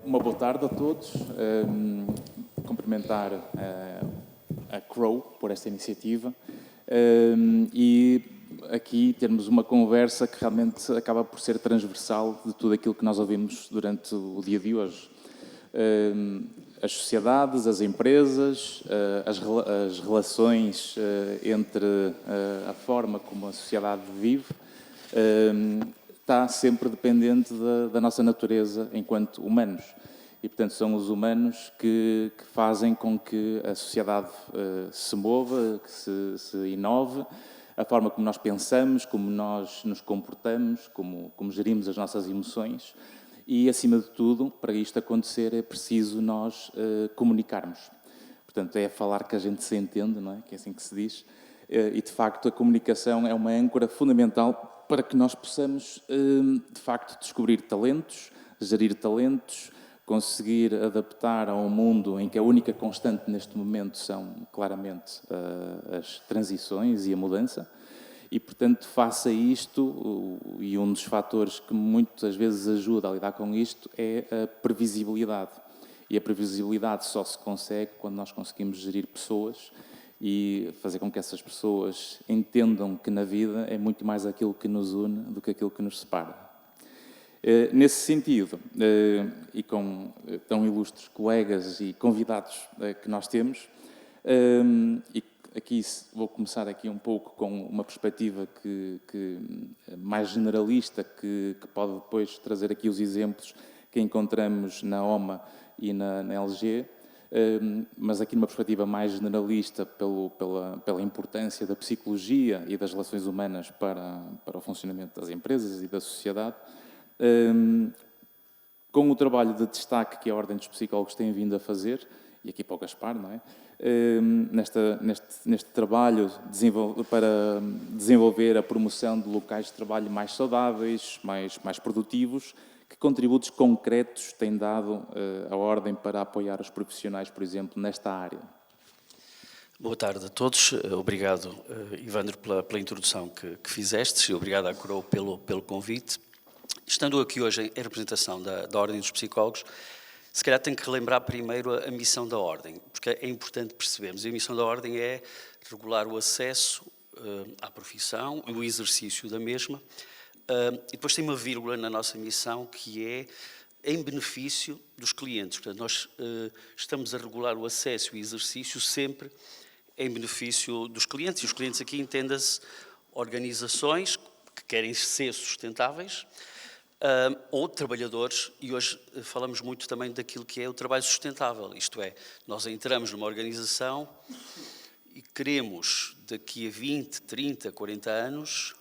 Uma boa tarde a todos. Cumprimentar a Crow por esta iniciativa e aqui termos uma conversa que realmente acaba por ser transversal de tudo aquilo que nós ouvimos durante o dia de hoje. As sociedades, as empresas, as relações entre a forma como a sociedade vive, está sempre dependente da nossa natureza enquanto humanos. E, portanto, são os humanos que fazem com que a sociedade se mova, que se inove, a forma como nós pensamos, como nós nos comportamos, como gerimos as nossas emoções. E, acima de tudo, para isto acontecer, é preciso nós comunicarmos. Portanto, é falar que a gente se entende, não é? Que é assim que se diz. E, de facto, a comunicação é uma âncora fundamental para que nós possamos, de facto, descobrir talentos, gerir talentos, conseguir adaptar a um mundo em que a única constante neste momento são, claramente, as transições e a mudança. E, portanto, face a isto, e um dos fatores que muitas vezes ajuda a lidar com isto é a previsibilidade. E a previsibilidade só se consegue quando nós conseguimos gerir pessoas e fazer com que essas pessoas entendam que na vida é muito mais aquilo que nos une do que aquilo que nos separa. Nesse sentido, e com tão ilustres colegas e convidados que nós temos, e aqui vou começar aqui um pouco com uma perspectiva mais generalista, que pode depois trazer aqui os exemplos que encontramos na OMA e na LG, mas aqui numa perspectiva mais generalista pela importância da psicologia e das relações humanas para o funcionamento das empresas e da sociedade, com o trabalho de destaque que a Ordem dos Psicólogos tem vindo a fazer, e aqui para o Gaspar, não é? Neste trabalho para desenvolver a promoção de locais de trabalho mais saudáveis, mais produtivos, que contributos concretos tem dado a Ordem para apoiar os profissionais, por exemplo, nesta área? Boa tarde a todos. Obrigado, Ivandro, pela introdução que fizeste, e obrigado à Crow pelo convite. Estando aqui hoje em representação da Ordem dos Psicólogos, se calhar tenho que relembrar primeiro a missão da Ordem, porque é importante percebermos. A missão da Ordem é regular o acesso à profissão e o exercício da mesma. E depois tem uma vírgula na nossa missão que é em benefício dos clientes. Portanto, nós estamos a regular o acesso e o exercício sempre em benefício dos clientes. E os clientes aqui entendem-se organizações que querem ser sustentáveis, ou trabalhadores, e hoje falamos muito também daquilo que é o trabalho sustentável, isto é, nós entramos numa organização e queremos daqui a 20, 30, 40 anos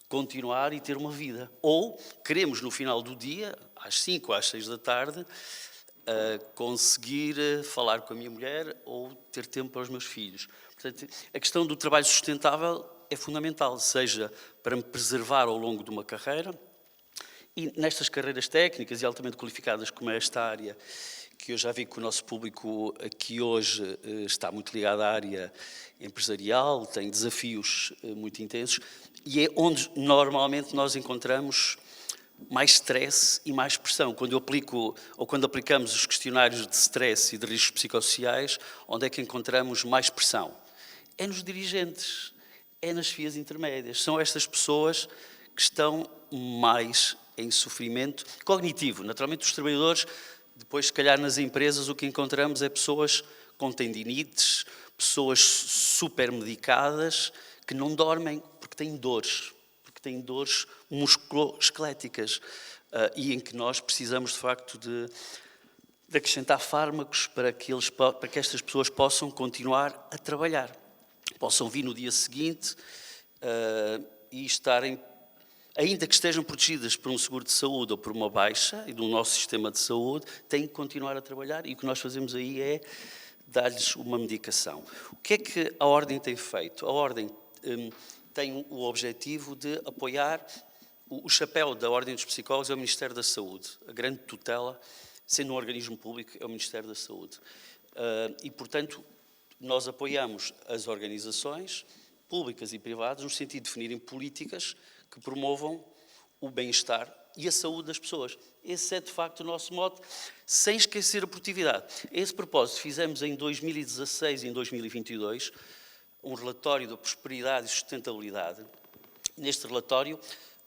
continuar e ter uma vida, ou queremos no final do dia, às 5 ou às 6 da tarde, conseguir falar com a minha mulher ou ter tempo para os meus filhos. Portanto, a questão do trabalho sustentável é fundamental, seja para me preservar ao longo de uma carreira, e nestas carreiras técnicas e altamente qualificadas como é esta área, que eu já vi que o nosso público aqui hoje está muito ligado à área empresarial, tem desafios muito intensos, e é onde normalmente nós encontramos mais stress e mais pressão. Quando eu aplico, ou quando aplicamos os questionários de stress e de riscos psicossociais, onde é que encontramos mais pressão? É nos dirigentes, é nas fias intermédias. São estas pessoas que estão mais em sofrimento cognitivo. Naturalmente, os trabalhadores, depois, se calhar, nas empresas, o que encontramos é pessoas com tendinites, pessoas supermedicadas, que não dormem porque têm dores musculoesqueléticas, e em que nós precisamos, de facto, de acrescentar fármacos para que estas pessoas possam continuar a trabalhar. Possam vir no dia seguinte e estarem, ainda que estejam protegidas por um seguro de saúde ou por uma baixa e do nosso sistema de saúde, têm que continuar a trabalhar, e o que nós fazemos aí é dar-lhes uma medicação. O que é que a Ordem tem feito? A Ordem tem o objetivo de apoiar o chapéu da Ordem dos Psicólogos é o Ministério da Saúde. A grande tutela, sendo um organismo público, é o Ministério da Saúde. E, portanto, nós apoiamos as organizações públicas e privadas no sentido de definirem políticas que promovam o bem-estar e a saúde das pessoas. Esse é, de facto, o nosso mote, sem esquecer a produtividade. A esse propósito, fizemos em 2016 e em 2022 um relatório da prosperidade e sustentabilidade. Neste relatório,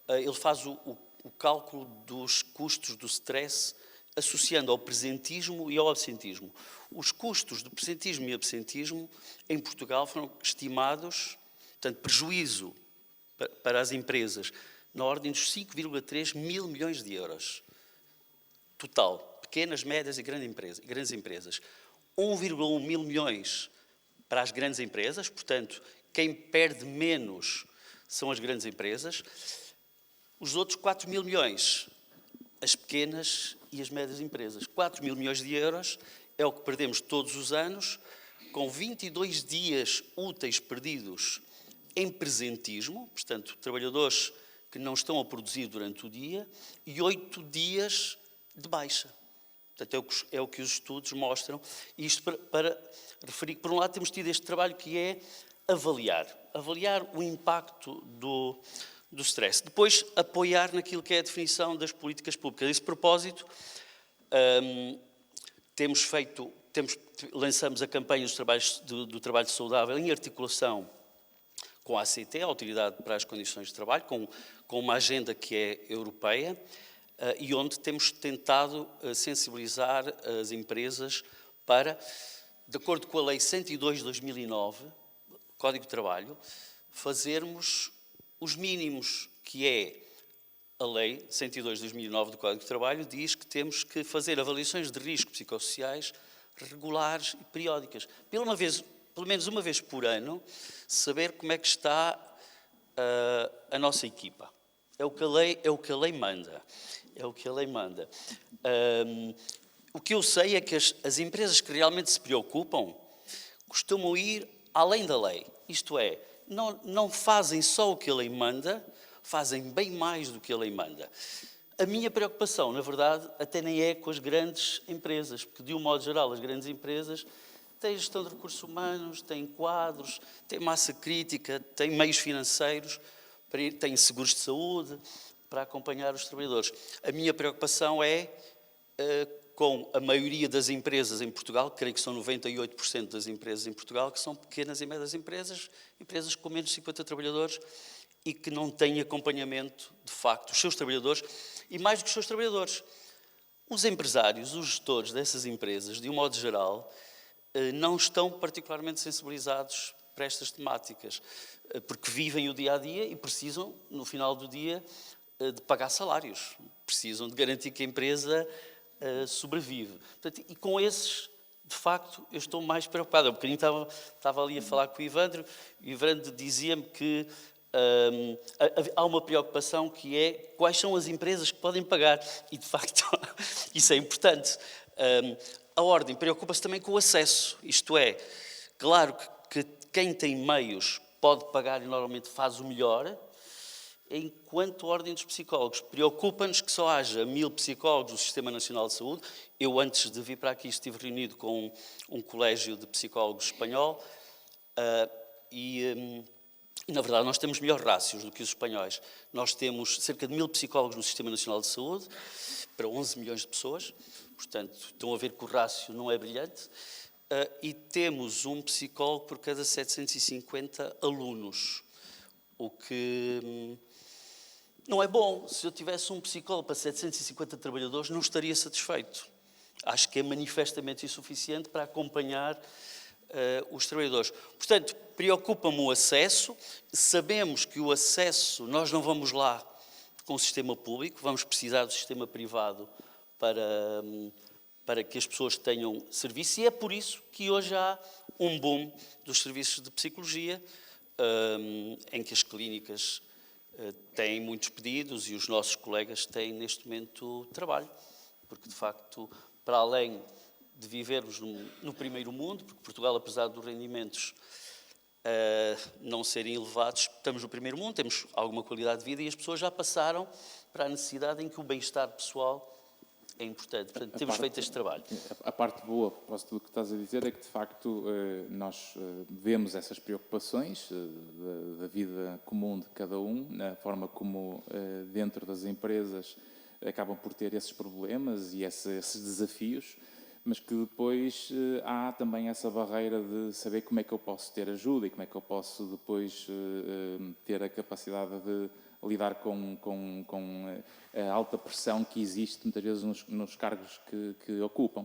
ele faz o cálculo dos custos do stress associando ao presentismo e ao absentismo. Os custos do presentismo e absentismo em Portugal foram estimados, portanto, prejuízo para as empresas, na ordem dos 5,3 mil milhões de euros. Total, pequenas, médias e grandes empresas. 1,1 mil milhões para as grandes empresas, portanto, quem perde menos são as grandes empresas. Os outros 4 mil milhões, as pequenas e as médias empresas. 4 mil milhões de euros é o que perdemos todos os anos, com 22 dias úteis perdidos em presentismo, portanto, trabalhadores que não estão a produzir durante o dia, e 8 dias de baixa. Portanto, é o que os estudos mostram. E isto para referir que, por um lado, temos tido este trabalho que é avaliar o impacto do stress. Depois, apoiar naquilo que é a definição das políticas públicas. A esse propósito, lançamos a campanha do trabalho saudável em articulação com a ACT, a Autoridade para as Condições de Trabalho, com uma agenda que é europeia, e onde temos tentado sensibilizar as empresas para, de acordo com a Lei 102 de 2009, Código de Trabalho, fazermos os mínimos, que é a Lei 102 de 2009 do Código de Trabalho, diz que temos que fazer avaliações de risco psicossociais regulares e periódicas. Pelo menos uma vez por ano, saber como é que está a nossa equipa. É o que a lei manda. O que eu sei é que as empresas que realmente se preocupam costumam ir além da lei. Isto é, não fazem só o que a lei manda, fazem bem mais do que a lei manda. A minha preocupação, na verdade, até nem é com as grandes empresas, porque, de um modo geral, as grandes empresas têm gestão de recursos humanos, têm quadros, têm massa crítica, têm meios financeiros, têm seguros de saúde para acompanhar os trabalhadores. A minha preocupação é com a maioria das empresas em Portugal, creio que são 98% das empresas em Portugal, que são pequenas e médias empresas com menos de 50 trabalhadores e que não têm acompanhamento, de facto, dos seus trabalhadores e, mais do que os seus trabalhadores, os empresários, os gestores dessas empresas, de um modo geral, não estão particularmente sensibilizados para estas temáticas, porque vivem o dia-a-dia e precisam, no final do dia, de pagar salários, precisam de garantir que a empresa sobrevive. Portanto, e com esses, de facto, eu estou mais preocupado. Há um bocadinho estava ali a falar com o Ivandro dizia-me que há uma preocupação que é quais são as empresas que podem pagar, e de facto isso é importante. A Ordem preocupa-se também com o acesso, isto é, claro que quem tem meios pode pagar e normalmente faz o melhor, enquanto a Ordem dos Psicólogos preocupa-nos que só haja 1000 psicólogos no Sistema Nacional de Saúde. Eu, antes de vir para aqui, estive reunido com um colégio de psicólogos espanhol e, na verdade, nós temos melhores rácios do que os espanhóis. Nós temos cerca de 1000 psicólogos no Sistema Nacional de Saúde para 11 milhões de pessoas. Portanto, estão a ver que o rácio não é brilhante. E temos um psicólogo por cada 750 alunos, o que não é bom. Se eu tivesse um psicólogo para 750 trabalhadores, não estaria satisfeito. Acho que é manifestamente insuficiente para acompanhar os trabalhadores. Portanto, preocupa-me o acesso. Sabemos que o acesso, nós não vamos lá com o sistema público, vamos precisar do sistema privado para que as pessoas tenham serviço, e é por isso que hoje há um boom dos serviços de psicologia, em que as clínicas têm muitos pedidos e os nossos colegas têm neste momento trabalho, porque de facto, para além de vivermos no primeiro mundo, porque Portugal, apesar dos rendimentos não serem elevados, estamos no primeiro mundo, temos alguma qualidade de vida e as pessoas já passaram para a necessidade em que o bem-estar pessoal é importante. Portanto, temos feito este trabalho. A parte boa, posso do que estás a dizer, é que de facto nós vemos essas preocupações da vida comum de cada um, na forma como dentro das empresas acabam por ter esses problemas e esses desafios, mas que depois há também essa barreira de saber como é que eu posso ter ajuda e como é que eu posso depois ter a capacidade de lidar com a alta pressão que existe muitas vezes nos cargos que ocupam.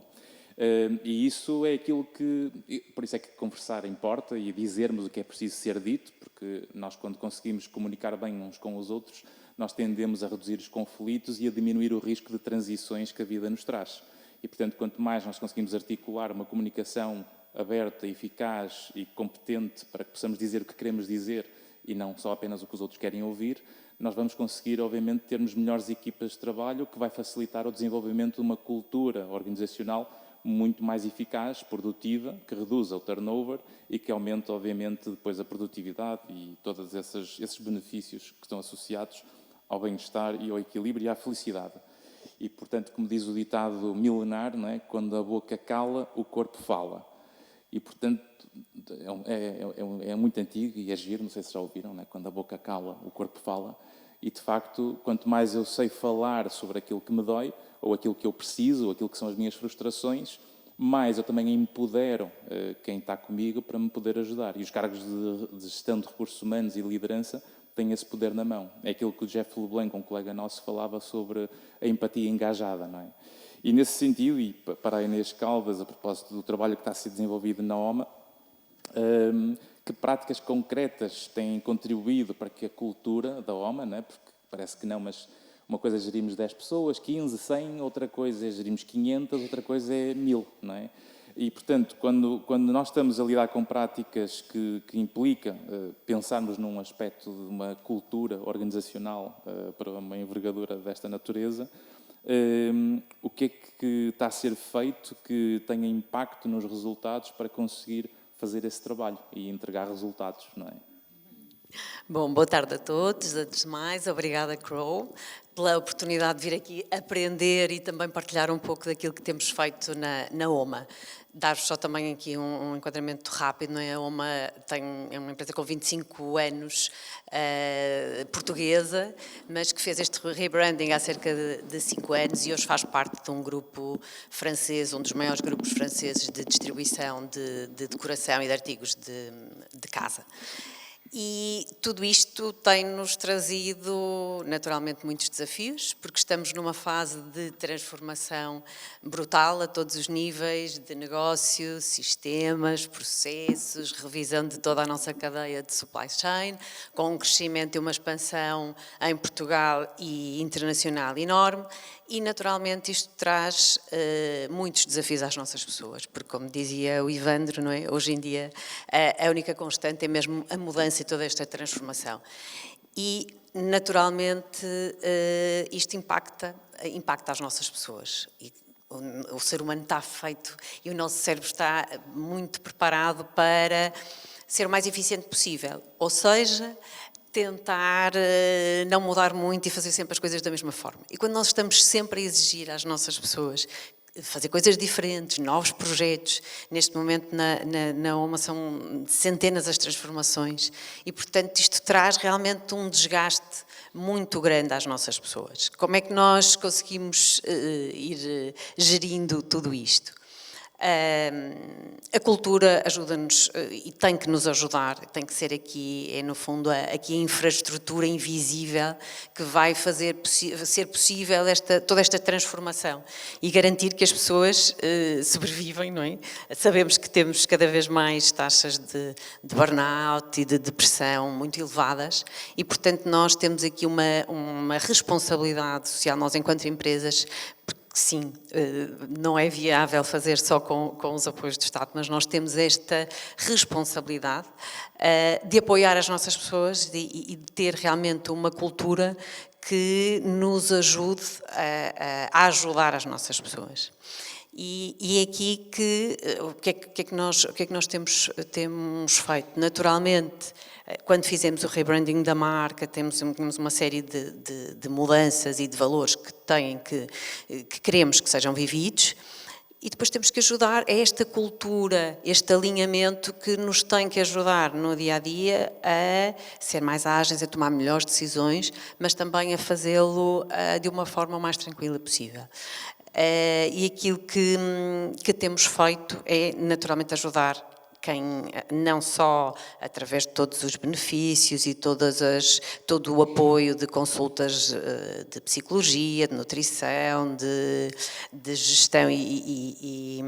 E isso é aquilo que... Por isso é que conversar importa e dizermos o que é preciso ser dito, porque nós, quando conseguimos comunicar bem uns com os outros, nós tendemos a reduzir os conflitos e a diminuir o risco de transições que a vida nos traz. E, portanto, quanto mais nós conseguimos articular uma comunicação aberta, eficaz e competente para que possamos dizer o que queremos dizer e não só apenas o que os outros querem ouvir, nós vamos conseguir, obviamente, termos melhores equipas de trabalho, o que vai facilitar o desenvolvimento de uma cultura organizacional muito mais eficaz, produtiva, que reduza o turnover e que aumente, obviamente, depois a produtividade e todos esses benefícios que estão associados ao bem-estar e ao equilíbrio e à felicidade. E, portanto, como diz o ditado milenar, não é? Quando a boca cala, o corpo fala. E, portanto, é muito antigo e é giro, não sei se já ouviram, não é? Quando a boca cala, o corpo fala. E, de facto, quanto mais eu sei falar sobre aquilo que me dói, ou aquilo que eu preciso, ou aquilo que são as minhas frustrações, mais eu também empodero quem está comigo para me poder ajudar. E os cargos de gestão de recursos humanos e liderança têm esse poder na mão. É aquilo que o Jeff LeBlanc, um colega nosso, falava sobre a empatia engajada, não é? E nesse sentido, e para a Inês Caldas, a propósito do trabalho que está a ser desenvolvido na OMA, que práticas concretas têm contribuído para que a cultura da OMA, não é? Porque parece que não, mas uma coisa é gerirmos 10 pessoas, 15, 100, outra coisa é gerirmos 500, outra coisa é 1000, não é? E, portanto, quando nós estamos a lidar com práticas que implicam pensarmos num aspecto de uma cultura organizacional para uma envergadura desta natureza, o que é que está a ser feito que tenha impacto nos resultados para conseguir fazer esse trabalho e entregar resultados, não é? Bom, boa tarde a todos. Antes de mais, obrigada, Crow, pela oportunidade de vir aqui aprender e também partilhar um pouco daquilo que temos feito na OMA. Dar-vos só também aqui um enquadramento rápido, não é? A OMA é uma empresa com 25 anos, portuguesa, mas que fez este rebranding há cerca de 5 anos e hoje faz parte de um grupo francês, um dos maiores grupos franceses de distribuição de decoração e de artigos de casa. E tudo isto tem-nos trazido, naturalmente, muitos desafios, porque estamos numa fase de transformação brutal a todos os níveis, de negócio, sistemas, processos, revisão de toda a nossa cadeia de supply chain, com um crescimento e uma expansão em Portugal e internacional enorme. E, naturalmente, isto traz muitos desafios às nossas pessoas, porque, como dizia o Ivandro, não é? Hoje em dia a única constante é mesmo a mudança e toda esta transformação. E, naturalmente, isto impacta as nossas pessoas. E o ser humano está feito e o nosso cérebro está muito preparado para ser o mais eficiente possível. Ou seja, tentar não mudar muito e fazer sempre as coisas da mesma forma. E quando nós estamos sempre a exigir às nossas pessoas fazer coisas diferentes, novos projetos, neste momento na OMA são centenas as transformações e, portanto, isto traz realmente um desgaste muito grande às nossas pessoas. Como é que nós conseguimos ir gerindo tudo isto? A cultura ajuda-nos e tem que nos ajudar, tem que ser aqui, no fundo, aqui a infraestrutura invisível que vai ser possível toda esta transformação e garantir que as pessoas sobrevivem, não é? Sabemos que temos cada vez mais taxas de burnout e de depressão muito elevadas e, portanto, nós temos aqui uma responsabilidade social, nós enquanto empresas, sim, não é viável fazer só com os apoios do Estado, mas nós temos esta responsabilidade de apoiar as nossas pessoas e de ter realmente uma cultura que nos ajude a ajudar as nossas pessoas. E é aqui o que é que nós temos feito? Naturalmente, quando fizemos o rebranding da marca, temos uma série de mudanças e de valores que queremos que sejam vividos E depois temos que ajudar a esta cultura, este alinhamento que nos tem que ajudar no dia-a-dia a ser mais ágeis, a tomar melhores decisões, mas também a fazê-lo de uma forma mais tranquila possível. E aquilo que temos feito é naturalmente ajudar quem, não só através de todos os benefícios e todo o apoio de consultas de psicologia, de nutrição, de gestão e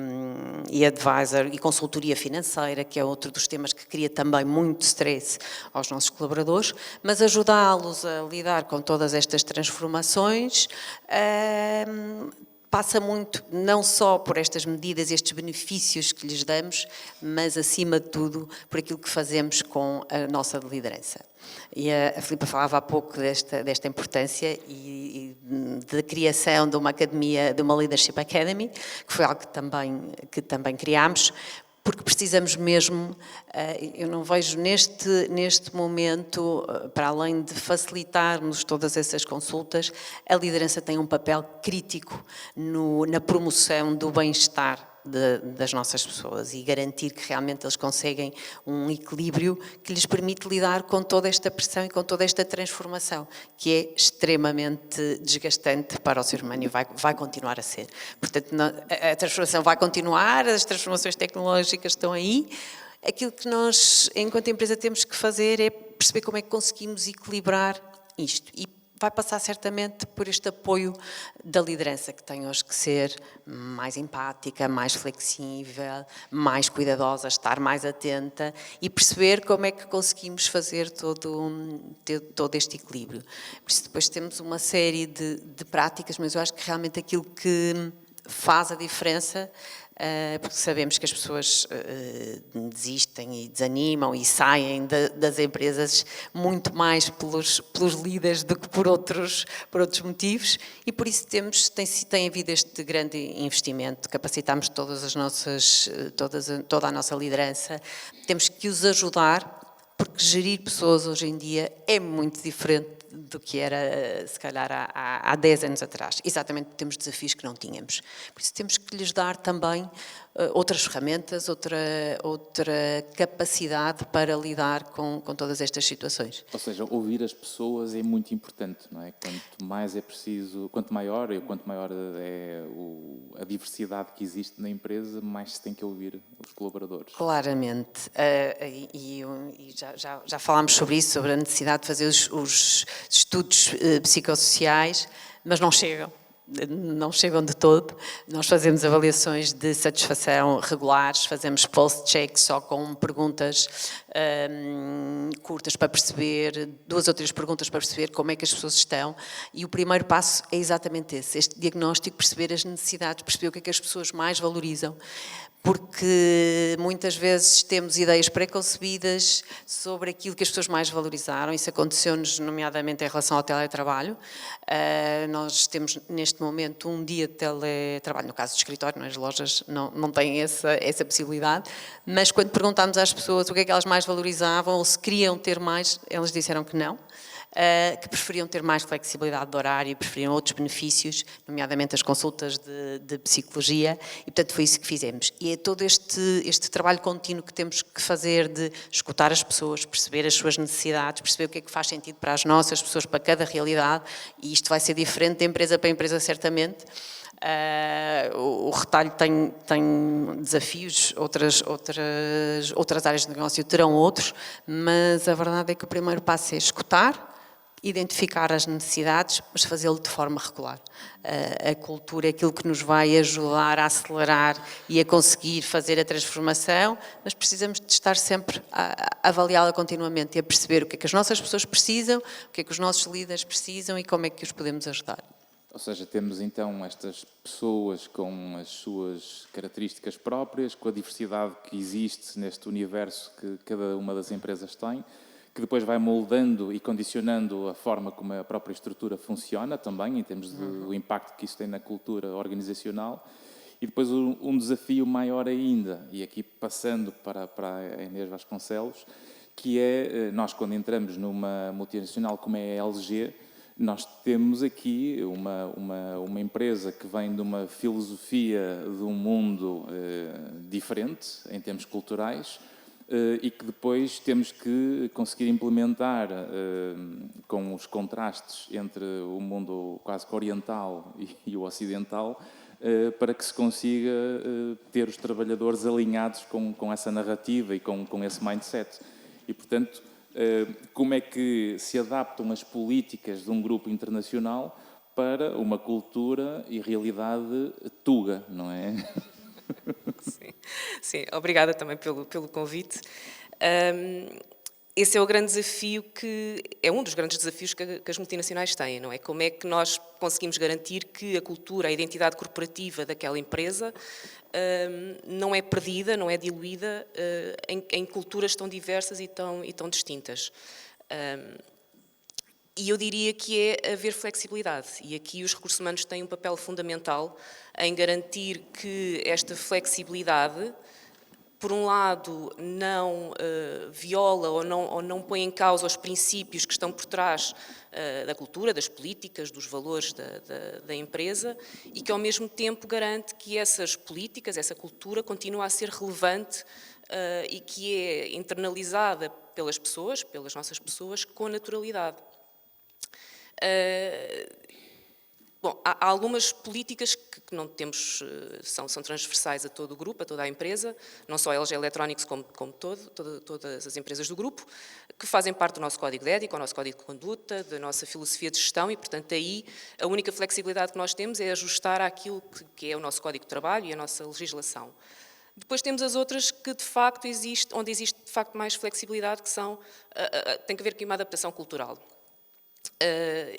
advisor e consultoria financeira, que é outro dos temas que cria também muito stress aos nossos colaboradores, mas ajudá-los a lidar com todas estas transformações, passa muito, não só por estas medidas, estes benefícios que lhes damos, mas, acima de tudo, por aquilo que fazemos com a nossa liderança. E a Filipa falava há pouco desta importância e da criação de uma academia, de uma Leadership Academy, que foi algo que também criámos, porque precisamos mesmo, eu não vejo neste momento, para além de facilitarmos todas essas consultas, a liderança tem um papel crítico na promoção do bem-estar das nossas pessoas e garantir que realmente eles conseguem um equilíbrio que lhes permite lidar com toda esta pressão e com toda esta transformação, que é extremamente desgastante para o ser humano e vai continuar a ser. Portanto, a transformação vai continuar, as transformações tecnológicas estão aí. Aquilo que nós, enquanto empresa, temos que fazer é perceber como é que conseguimos equilibrar isto. E vai passar certamente por este apoio da liderança, que tem hoje que ser mais empática, mais flexível, mais cuidadosa, estar mais atenta e perceber como é que conseguimos fazer todo este equilíbrio. Por isso depois temos uma série de práticas, mas eu acho que realmente aquilo que faz a diferença, porque sabemos que as pessoas desistem e desanimam e saem das empresas muito mais pelos líderes do que por outros motivos, e por isso tem havido este grande investimento, capacitamos toda a nossa liderança, temos que os ajudar, porque gerir pessoas hoje em dia é muito diferente do que era, se calhar, há 10 anos atrás. Exatamente porque temos desafios que não tínhamos. Por isso temos que lhes dar também outras ferramentas, outra capacidade para lidar com todas estas situações. Ou seja, ouvir as pessoas é muito importante, não é? Quanto maior é a diversidade que existe na empresa, mais se tem que ouvir os colaboradores. Claramente, e já falámos sobre isso, sobre a necessidade de fazer os estudos psicossociais, mas não chegam de todo. Nós fazemos avaliações de satisfação regulares, fazemos pulse-check só com perguntas curtas para perceber, 2 ou 3 perguntas para perceber como é que as pessoas estão, e o primeiro passo é exatamente esse, este diagnóstico, perceber as necessidades, perceber o que é que as pessoas mais valorizam, porque muitas vezes temos ideias preconcebidas sobre aquilo que as pessoas mais valorizaram. Isso aconteceu-nos, nomeadamente, em relação ao teletrabalho. Nós temos, neste momento, um dia de teletrabalho, no caso do escritório, as lojas não têm essa possibilidade, mas quando perguntámos às pessoas o que é que elas mais valorizavam, ou se queriam ter mais, elas disseram que não. Que preferiam ter mais flexibilidade de horário, preferiam outros benefícios, nomeadamente as consultas de psicologia, e portanto foi isso que fizemos. E é todo este trabalho contínuo que temos que fazer de escutar as pessoas, perceber as suas necessidades, perceber o que é que faz sentido para as nossas pessoas, para cada realidade, e isto vai ser diferente de empresa para empresa, certamente. O retalho tem desafios, outras áreas de negócio terão outros, mas a verdade é que o primeiro passo é escutar, identificar as necessidades, mas fazê-lo de forma regular. A cultura é aquilo que nos vai ajudar a acelerar e a conseguir fazer a transformação, mas precisamos de estar sempre a avaliá-la continuamente e a perceber o que é que as nossas pessoas precisam, o que é que os nossos líderes precisam e como é que os podemos ajudar. Ou seja, temos então estas pessoas com as suas características próprias, com a diversidade que existe neste universo que cada uma das empresas tem, que depois vai moldando e condicionando a forma como a própria estrutura funciona também, em termos do impacto que isso tem na cultura organizacional. E depois um desafio maior ainda, e aqui passando para a Inês Vasconcelos, que é, nós quando entramos numa multinacional como é a LG, Nós temos aqui uma empresa que vem de uma filosofia de um mundo diferente, em termos culturais, e que depois temos que conseguir implementar com os contrastes entre o mundo quase que oriental e o ocidental, para que se consiga ter os trabalhadores alinhados com essa narrativa e com esse mindset. E, portanto, como é que se adaptam as políticas de um grupo internacional para uma cultura e realidade tuga, não é? Sim, sim, obrigada também pelo convite. Esse é o grande desafio é um dos grandes desafios que as multinacionais têm, não é? Como é que nós conseguimos garantir que a cultura, a identidade corporativa daquela empresa não é perdida, não é diluída em culturas tão diversas e tão distintas. E eu diria que é haver flexibilidade, e aqui os recursos humanos têm um papel fundamental em garantir que esta flexibilidade, por um lado, não viola ou não põe em causa os princípios que estão por trás da cultura, das políticas, dos valores da empresa, e que ao mesmo tempo garante que essas políticas, essa cultura continua a ser relevante e que é internalizada pelas pessoas, pelas nossas pessoas, com naturalidade. Bom, há algumas políticas que não temos, são transversais a todo o grupo, a toda a empresa, não só a LG Electronics como todas as empresas do grupo, que fazem parte do nosso código de ética, o nosso código de conduta, da nossa filosofia de gestão e, portanto, aí a única flexibilidade que nós temos é ajustar àquilo que é o nosso código de trabalho e a nossa legislação. Depois temos as outras que, de facto, onde existe, de facto, mais flexibilidade, que tem que ver com uma adaptação cultural.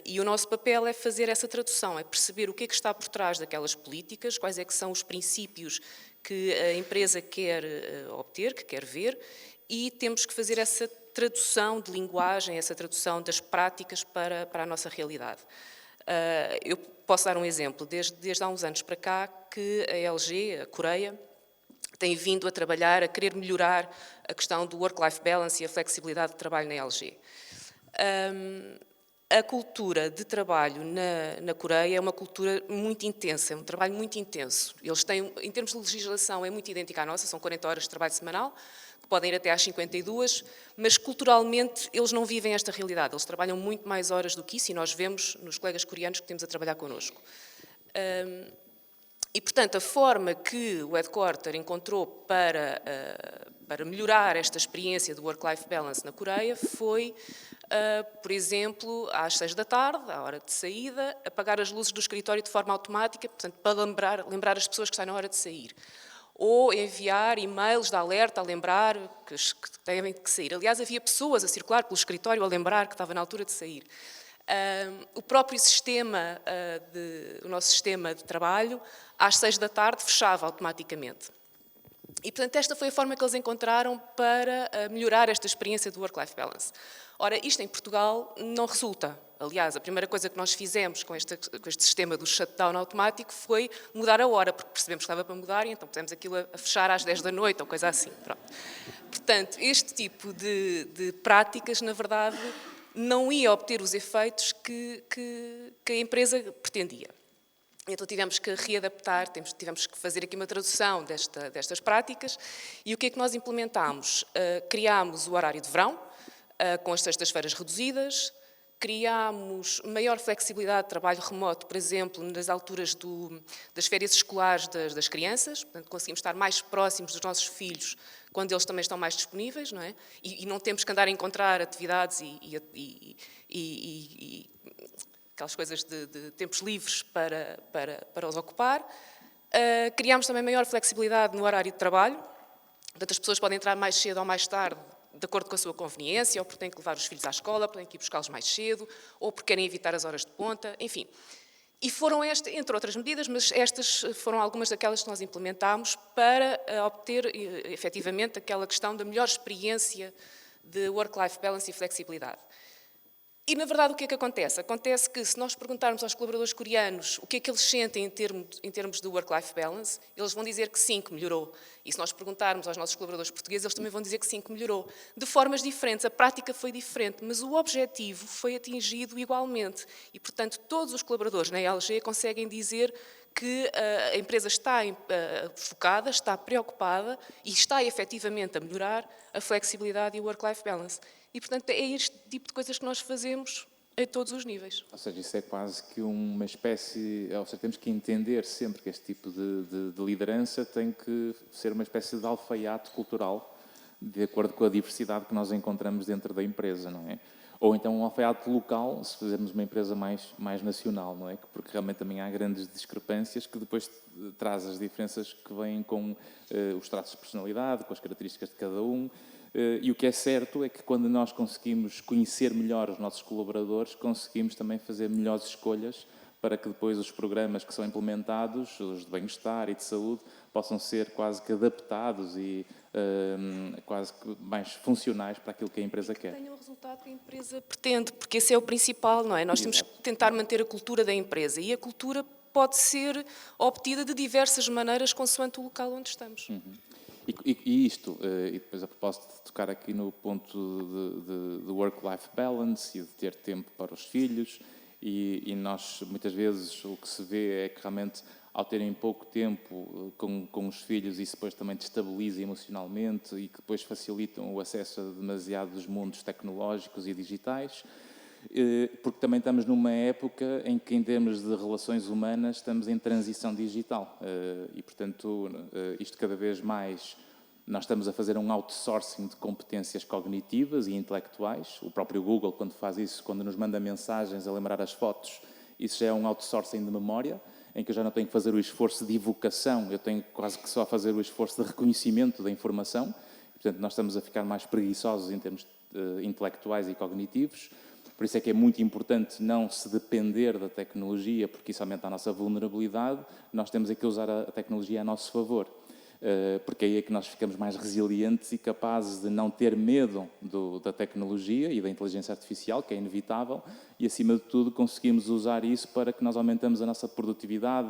E o nosso papel é fazer essa tradução, é perceber o que é que está por trás daquelas políticas, quais é que são os princípios que a empresa quer obter, que quer ver, e temos que fazer essa tradução de linguagem, essa tradução das práticas para a nossa realidade. Eu posso dar um exemplo, desde há uns anos para cá que a LG, a Coreia, tem vindo a trabalhar, a querer melhorar a questão do work-life balance e a flexibilidade de trabalho na LG. A cultura de trabalho na Coreia é uma cultura muito intensa, é um trabalho muito intenso. Eles têm, em termos de legislação, é muito idêntica à nossa, são 40 horas de trabalho semanal, que podem ir até às 52, mas culturalmente eles não vivem esta realidade, eles trabalham muito mais horas do que isso e nós vemos nos colegas coreanos que temos a trabalhar connosco. E, portanto, a forma que o Headquarter encontrou para melhorar esta experiência do work-life balance na Coreia foi, por exemplo, às 6 da tarde, à hora de saída, apagar as luzes do escritório de forma automática, portanto, para lembrar as pessoas que está na hora de sair. Ou enviar e-mails de alerta a lembrar que têm que sair. Aliás, havia pessoas a circular pelo escritório a lembrar que estava na altura de sair. O próprio sistema, o nosso sistema de trabalho, às 6 da tarde fechava automaticamente. E, portanto, esta foi a forma que eles encontraram para melhorar esta experiência do work-life balance. Ora, isto em Portugal não resulta. Aliás, a primeira coisa que nós fizemos com este sistema do shutdown automático foi mudar a hora, porque percebemos que estava para mudar e então pusemos aquilo a fechar às 10 da noite ou coisa assim. Pronto. Portanto, este tipo de práticas, na verdade, não ia obter os efeitos que a empresa pretendia. Então tivemos que readaptar, tivemos que fazer aqui uma tradução destas práticas e o que é que nós implementámos? Criámos o horário de verão, com as sextas-feiras reduzidas, criámos maior flexibilidade de trabalho remoto, por exemplo, nas alturas das férias escolares das crianças, portanto conseguimos estar mais próximos dos nossos filhos quando eles também estão mais disponíveis, não é? E não temos que andar a encontrar atividades e aquelas coisas de tempos livres para os ocupar. Criámos também maior flexibilidade no horário de trabalho, portanto as pessoas podem entrar mais cedo ou mais tarde, de acordo com a sua conveniência, ou porque têm que levar os filhos à escola, porque têm que ir buscá-los mais cedo, ou porque querem evitar as horas de ponta, enfim. E foram entre outras medidas, mas estas foram algumas daquelas que nós implementámos para obter, efetivamente, aquela questão da melhor experiência de work-life balance e flexibilidade. E, na verdade, o que é que acontece? Acontece que, se nós perguntarmos aos colaboradores coreanos o que é que eles sentem em termos de work-life balance, eles vão dizer que sim, que melhorou. E se nós perguntarmos aos nossos colaboradores portugueses, eles também vão dizer que sim, que melhorou. De formas diferentes, a prática foi diferente, mas o objetivo foi atingido igualmente. E, portanto, todos os colaboradores na LG conseguem dizer que a empresa está focada, está preocupada e está efetivamente a melhorar a flexibilidade e o work-life balance. E, portanto, é este tipo de coisas que nós fazemos a todos os níveis. Ou seja, isso é quase que uma espécie... Ou seja, temos que entender sempre que este tipo de liderança tem que ser uma espécie de alfaiate cultural, de acordo com a diversidade que nós encontramos dentro da empresa, não é? Ou então um alfaiate local, se fizermos uma empresa mais nacional, não é? Porque realmente também há grandes discrepâncias que depois traz as diferenças que vêm com os traços de personalidade, com as características de cada um. E o que é certo é que quando nós conseguimos conhecer melhor os nossos colaboradores, conseguimos também fazer melhores escolhas para que depois os programas que são implementados, os de bem-estar e de saúde, possam ser quase que adaptados e quase que mais funcionais para aquilo que a empresa quer. Tenha o resultado que a empresa pretende, porque esse é o principal, não é? Nós temos que tentar manter a cultura da empresa e a cultura pode ser obtida de diversas maneiras consoante o local onde estamos. E isto, e depois a propósito de tocar aqui no ponto de work-life balance e de ter tempo para os filhos, e nós muitas vezes o que se vê é que realmente ao terem pouco tempo com os filhos isso depois também destabiliza emocionalmente e que depois facilitam o acesso a demasiados mundos tecnológicos e digitais, porque também estamos numa época em que, em termos de relações humanas, estamos em transição digital. E, portanto, isto cada vez mais, nós estamos a fazer um outsourcing de competências cognitivas e intelectuais. O próprio Google, quando faz isso, quando nos manda mensagens a lembrar as fotos, isso já é um outsourcing de memória, em que eu já não tenho que fazer o esforço de evocação, eu tenho quase que só fazer o esforço de reconhecimento da informação. Portanto, nós estamos a ficar mais preguiçosos em termos intelectuais e cognitivos. Por isso é que é muito importante não se depender da tecnologia, porque isso aumenta a nossa vulnerabilidade. Nós temos é que usar a tecnologia a nosso favor, porque aí é que nós ficamos mais resilientes e capazes de não ter medo da tecnologia e da inteligência artificial, que é inevitável, e, acima de tudo, conseguimos usar isso para que nós aumentemos a nossa produtividade,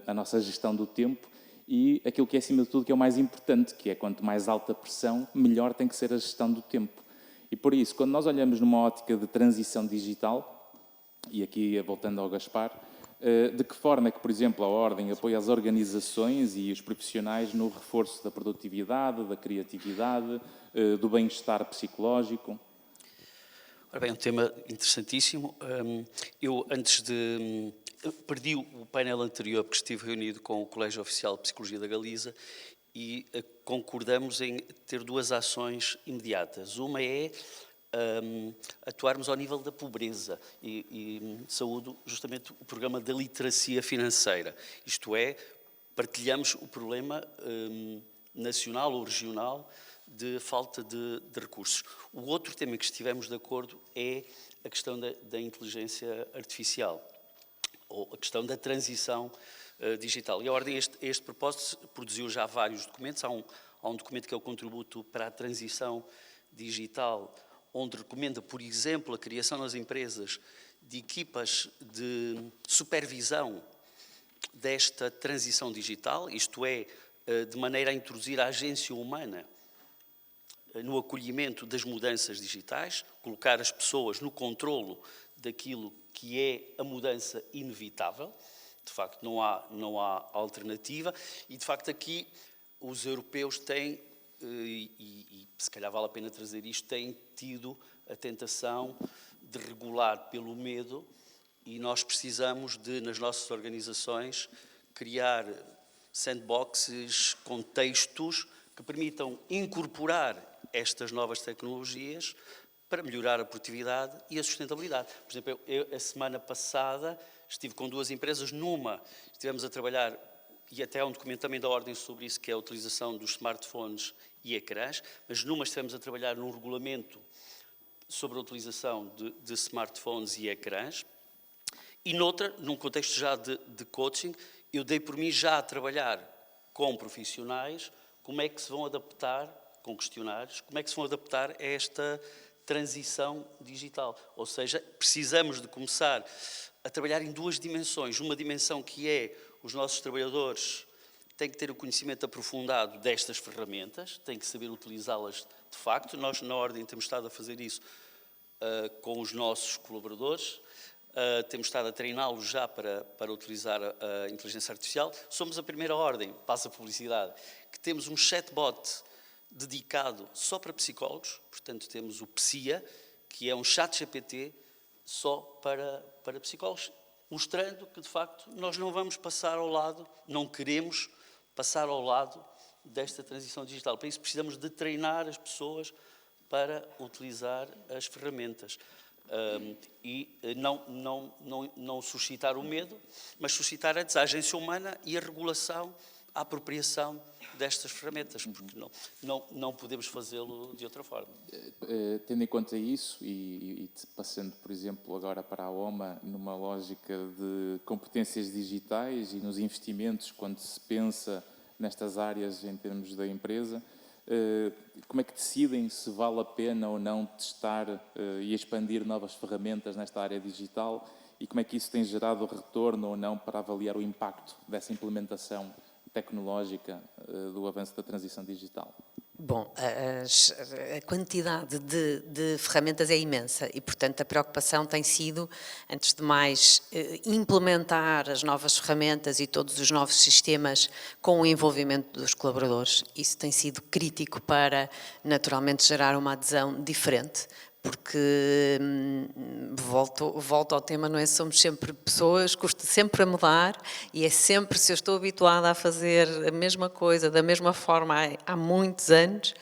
a nossa gestão do tempo e aquilo que é, acima de tudo, que é o mais importante, que é quanto mais alta pressão, melhor tem que ser a gestão do tempo. E por isso, quando nós olhamos numa ótica de transição digital, e aqui voltando ao Gaspar, de que forma é que, por exemplo, a Ordem apoia as organizações e os profissionais no reforço da produtividade, da criatividade, do bem-estar psicológico? Ora bem, é um tema interessantíssimo. Eu, antes de... perdi o painel anterior porque estive reunido com o Colégio Oficial de Psicologia da Galiza e concordamos em ter duas ações imediatas. Uma é atuarmos ao nível da pobreza e saúdo justamente o programa da literacia financeira. Isto é, partilhamos o problema nacional ou regional de falta de recursos. O outro tema em que estivemos de acordo é a questão da inteligência artificial, ou a questão da transição digital. E a Ordem, a este propósito, produziu já vários documentos. Há um documento que é o Contributo para a Transição Digital, onde recomenda, por exemplo, a criação nas empresas de equipas de supervisão desta transição digital, isto é, de maneira a introduzir a agência humana no acolhimento das mudanças digitais, colocar as pessoas no controlo daquilo que é a mudança inevitável. De facto, não há alternativa. E, de facto, aqui os europeus têm, e se calhar vale a pena trazer isto, têm tido a tentação de regular pelo medo e nós precisamos de, nas nossas organizações, criar sandboxes, contextos que permitam incorporar estas novas tecnologias para melhorar a produtividade e a sustentabilidade. Por exemplo, eu a semana passada estive com duas empresas. Numa, estivemos a trabalhar, e até há um documento também da Ordem sobre isso, que é a utilização dos smartphones e ecrãs, mas numa estivemos a trabalhar num regulamento sobre a utilização de smartphones e ecrãs, e noutra, num contexto já de coaching, eu dei por mim já a trabalhar com profissionais como é que se vão adaptar, com questionários, como é que se vão adaptar a esta transição digital. Ou seja, precisamos de começar a trabalhar em duas dimensões. Uma dimensão que é os nossos trabalhadores têm que ter o conhecimento aprofundado destas ferramentas, têm que saber utilizá-las de facto. Nós, na Ordem, temos estado a fazer isso com os nossos colaboradores. Temos estado a treiná-los já para utilizar a inteligência artificial. Somos a primeira Ordem, passa a publicidade, que temos um chatbot dedicado só para psicólogos. Portanto, temos o PSIA, que é um chat GPT só para psicólogos, mostrando que, de facto, nós não vamos passar ao lado, não queremos passar ao lado desta transição digital. Para isso, precisamos de treinar as pessoas para utilizar as ferramentas. E não suscitar o medo, mas suscitar a desagência humana e a regulação, a apropriação destas ferramentas, porque não podemos fazê-lo de outra forma. Tendo em conta isso e passando, por exemplo, agora para a OMA, numa lógica de competências digitais e nos investimentos, quando se pensa nestas áreas em termos da empresa, como é que decidem se vale a pena ou não testar e expandir novas ferramentas nesta área digital e como é que isso tem gerado retorno ou não para avaliar o impacto dessa implementação tecnológica do avanço da transição digital? Bom, a quantidade de ferramentas é imensa e, portanto, a preocupação tem sido, antes de mais, implementar as novas ferramentas e todos os novos sistemas com o envolvimento dos colaboradores. Isso tem sido crítico para, naturalmente, gerar uma adesão diferente. Porque, volto ao tema, não é? Somos sempre pessoas, custa sempre a mudar e é sempre, se eu estou habituada a fazer a mesma coisa, da mesma forma há muitos anos,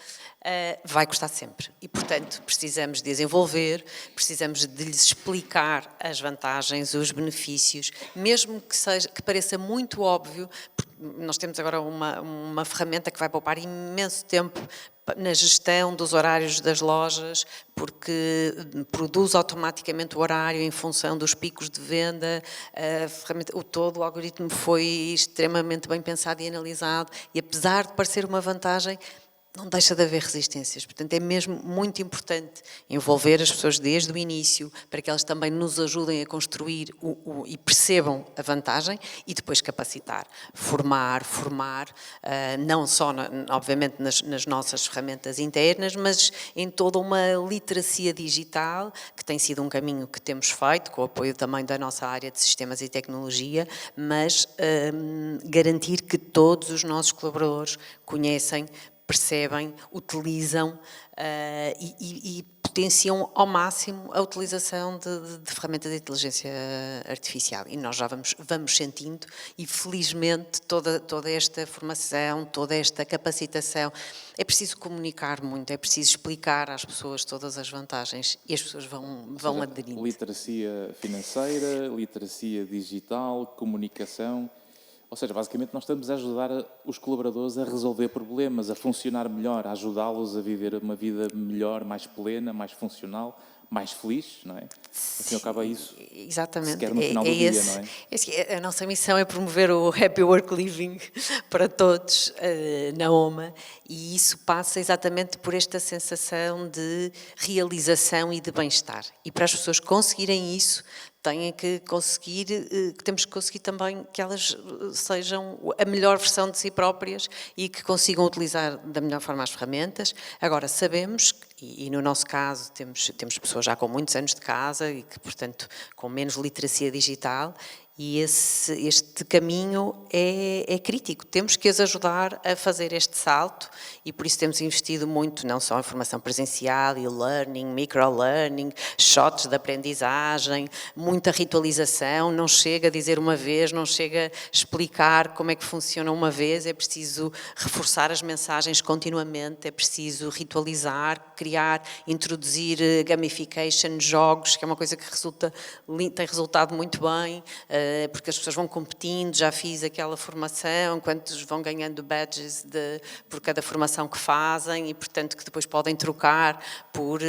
vai custar sempre. E, portanto, precisamos desenvolver, precisamos de lhes explicar as vantagens, os benefícios, mesmo que pareça muito óbvio. Nós temos agora uma ferramenta que vai poupar imenso tempo na gestão dos horários das lojas, porque produz automaticamente o horário em função dos picos de venda. A ferramenta, o algoritmo foi extremamente bem pensado e analisado e, apesar de parecer uma vantagem, não deixa de haver resistências. Portanto, é mesmo muito importante envolver as pessoas desde o início para que elas também nos ajudem a construir e percebam a vantagem e depois capacitar, formar, não só, obviamente, nas nossas ferramentas internas, mas em toda uma literacia digital, que tem sido um caminho que temos feito, com o apoio também da nossa área de sistemas e tecnologia, mas garantir que todos os nossos colaboradores conhecem, percebem, utilizam e potenciam ao máximo a utilização de ferramentas de inteligência artificial. E nós já vamos sentindo e, felizmente, toda esta formação, toda esta capacitação, é preciso comunicar muito, é preciso explicar às pessoas todas as vantagens e as pessoas vão aderindo. Literacia financeira, literacia digital, comunicação. Ou seja, basicamente nós estamos a ajudar os colaboradores a resolver problemas, a funcionar melhor, a ajudá-los a viver uma vida melhor, mais plena, mais funcional, mais feliz, não é? Assim acaba isso. Exatamente. Se quer no final do dia, não é? A nossa missão é promover o Happy Work Living para todos na OMA e isso passa exatamente por esta sensação de realização e de bem-estar. E para as pessoas conseguirem isso, temos que conseguir também que elas sejam a melhor versão de si próprias e que consigam utilizar da melhor forma as ferramentas. Agora, sabemos, e no nosso caso temos pessoas já com muitos anos de casa e que, portanto, com menos literacia digital, e este caminho é crítico. Temos que as ajudar a fazer este salto e por isso temos investido muito, não só em formação presencial, e-learning, micro-learning, shots de aprendizagem, muita ritualização. Não chega a dizer uma vez, não chega a explicar como é que funciona uma vez, é preciso reforçar as mensagens continuamente, é preciso ritualizar, criar, introduzir gamification, jogos, que é uma coisa que tem resultado muito bem, porque as pessoas vão competindo, já fiz aquela formação, quantos vão ganhando badges por cada formação que fazem e, portanto, que depois podem trocar por